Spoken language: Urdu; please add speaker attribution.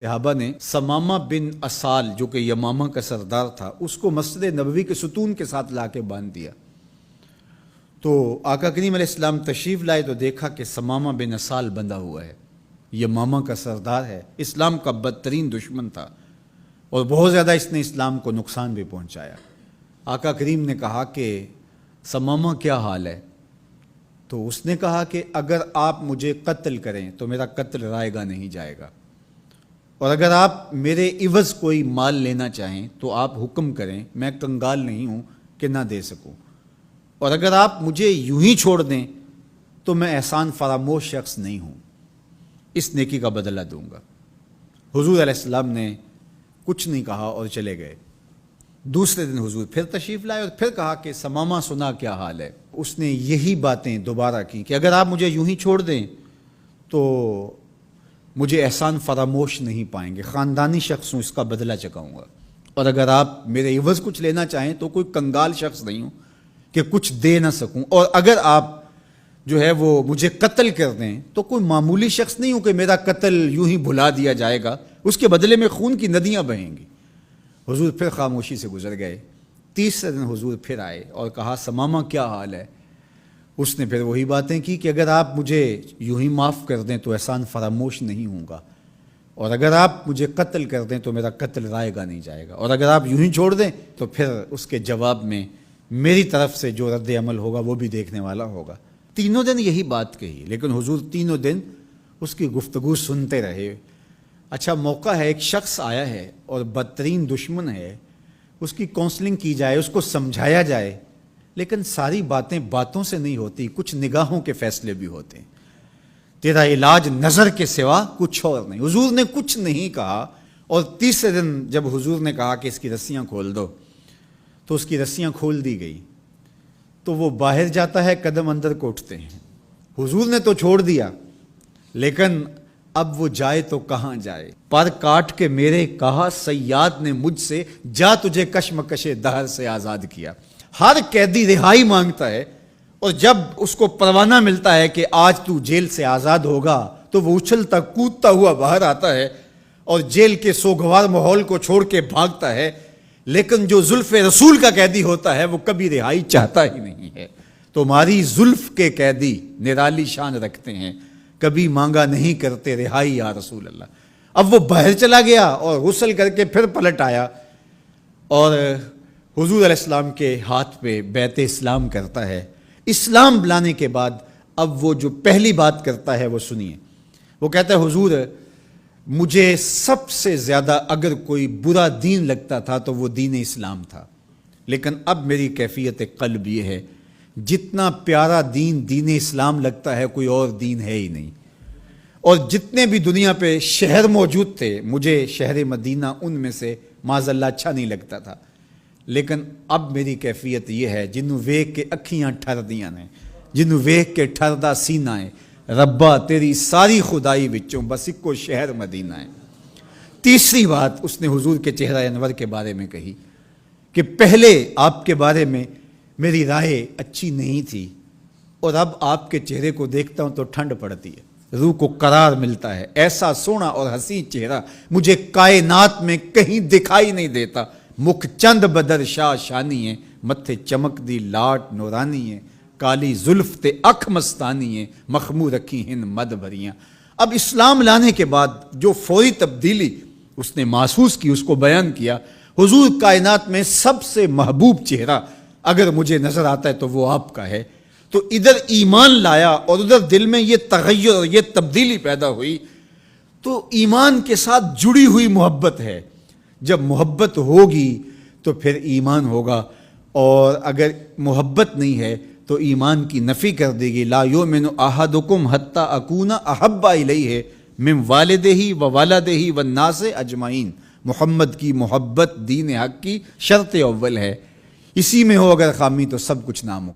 Speaker 1: صحابہ نے ثمامہ بن اسال جو کہ یمامہ کا سردار تھا اس کو مسجد نبوی کے ستون کے ساتھ لا کے باندھ دیا۔ تو آقا کریم علیہ السلام تشریف لائے تو دیکھا کہ ثمامہ بن اسال بندھا ہوا ہے، یمامہ کا سردار ہے، اسلام کا بدترین دشمن تھا اور بہت زیادہ اس نے اسلام کو نقصان بھی پہنچایا۔ آقا کریم نے کہا کہ ثمامہ کیا حال ہے؟ تو اس نے کہا کہ اگر آپ مجھے قتل کریں تو میرا قتل رائے گا نہیں جائے گا، اور اگر آپ میرے عوض کوئی مال لینا چاہیں تو آپ حکم کریں، میں کنگال نہیں ہوں کہ نہ دے سکوں، اور اگر آپ مجھے یوں ہی چھوڑ دیں تو میں احسان فراموش شخص نہیں ہوں، اس نیکی کا بدلہ دوں گا۔ حضور علیہ السلام نے کچھ نہیں کہا اور چلے گئے۔ دوسرے دن حضور پھر تشریف لائے اور پھر کہا کہ ثمامہ سنا کیا حال ہے؟ اس نے یہی باتیں دوبارہ کی کہ اگر آپ مجھے یوں ہی چھوڑ دیں تو مجھے احسان فراموش نہیں پائیں گے، خاندانی شخص ہوں، اس کا بدلہ چکاؤں گا، اور اگر آپ میرے عوض کچھ لینا چاہیں تو کوئی کنگال شخص نہیں ہوں کہ کچھ دے نہ سکوں، اور اگر آپ جو ہے وہ مجھے قتل کر دیں تو کوئی معمولی شخص نہیں ہوں کہ میرا قتل یوں ہی بھلا دیا جائے گا، اس کے بدلے میں خون کی ندیاں بہیں گی۔ حضور پھر خاموشی سے گزر گئے۔ تیسرے دن حضور پھر آئے اور کہا ثمامہ کیا حال ہے؟ اس نے پھر وہی باتیں کی کہ اگر آپ مجھے یوں ہی معاف کر دیں تو احسان فراموش نہیں ہوں گا، اور اگر آپ مجھے قتل کر دیں تو میرا قتل رائے گا نہیں جائے گا، اور اگر آپ یوں ہی چھوڑ دیں تو پھر اس کے جواب میں میری طرف سے جو رد عمل ہوگا وہ بھی دیکھنے والا ہوگا۔ تینوں دن یہی بات کہی، لیکن حضور تینوں دن اس کی گفتگو سنتے رہے۔ اچھا موقع ہے، ایک شخص آیا ہے اور بدترین دشمن ہے، اس کی کونسلنگ کی جائے، اس کو سمجھایا جائے، لیکن ساری باتیں باتوں سے نہیں ہوتی، کچھ نگاہوں کے فیصلے بھی ہوتے ہیں۔ تیرا علاج نظر کے سوا کچھ اور نہیں۔ حضور نے کچھ نہیں کہا، اور تیسرے دن جب حضور نے کہا کہ اس کی رسیاں کھول دو تو اس کی رسیاں کھول دی گئی، تو وہ باہر جاتا ہے، قدم اندر کو اٹھتے ہیں۔ حضور نے تو چھوڑ دیا، لیکن اب وہ جائے تو کہاں جائے؟ پر کاٹ کے میرے کہا صیاد نے مجھ سے، جا تجھے کشمکش دہر سے آزاد کیا۔ ہر قیدی رہائی مانگتا ہے، اور جب اس کو پروانہ ملتا ہے کہ آج تو جیل سے آزاد ہوگا تو وہ اچھلتا کودتا ہوا باہر آتا ہے اور جیل کے سوگوار ماحول کو چھوڑ کے بھاگتا ہے، لیکن جو زلف رسول کا قیدی ہوتا ہے وہ کبھی رہائی چاہتا ہی نہیں ہے۔ تمہاری زلف کے قیدی نرالی شان رکھتے ہیں، کبھی مانگا نہیں کرتے رہائی یا رسول اللہ۔ اب وہ باہر چلا گیا اور غسل کر کے پھر پلٹ آیا اور حضور علیہ السلام کے ہاتھ پہ بیعت اسلام کرتا ہے۔ اسلام لانے کے بعد اب وہ جو پہلی بات کرتا ہے وہ سنیے۔ وہ کہتا ہے حضور مجھے سب سے زیادہ اگر کوئی برا دین لگتا تھا تو وہ دین اسلام تھا، لیکن اب میری کیفیت قلب یہ ہے، جتنا پیارا دین دین اسلام لگتا ہے کوئی اور دین ہے ہی نہیں، اور جتنے بھی دنیا پہ شہر موجود تھے مجھے شہر مدینہ ان میں سے معاذ اللہ اچھا نہیں لگتا تھا، لیکن اب میری کیفیت یہ ہے جنوں ویکھ کے اکھیاں ٹھر دیاں نے، جنوں ویکھ کے ٹھردا سینہ ہے، ربا تیری ساری خدائی وچوں بس اکو شہر مدینہ ہے۔ تیسری بات اس نے حضور کے چہرہ انور کے بارے میں کہی کہ پہلے آپ کے بارے میں میری رائے اچھی نہیں تھی، اور اب آپ کے چہرے کو دیکھتا ہوں تو ٹھنڈ پڑتی ہے، روح کو قرار ملتا ہے، ایسا سونا اور حسین چہرہ مجھے کائنات میں کہیں دکھائی نہیں دیتا۔ مکھ چند بدر شاہ شانی ہے، متھے چمک دی لاٹ نورانی ہے، کالی زلف تے اکھ مستانی ہے، مخمور رکھی ہن مد بھریاں۔ اب اسلام لانے کے بعد جو فوری تبدیلی اس نے محسوس کی اس کو بیان کیا۔ حضور کائنات میں سب سے محبوب چہرہ اگر مجھے نظر آتا ہے تو وہ آپ کا ہے۔ تو ادھر ایمان لایا اور ادھر دل میں یہ تغیر اور یہ تبدیلی پیدا ہوئی، تو ایمان کے ساتھ جڑی ہوئی محبت ہے۔ جب محبت ہوگی تو پھر ایمان ہوگا، اور اگر محبت نہیں ہے تو ایمان کی نفی کر دے گی۔ لا یؤمن احدکم حتی اکون احب الیہ من والدہ و والدہ والناس اجمعین۔ محمد کی محبت دین حق کی شرط اول ہے، اسی میں ہو اگر خامی تو سب کچھ ناممکن۔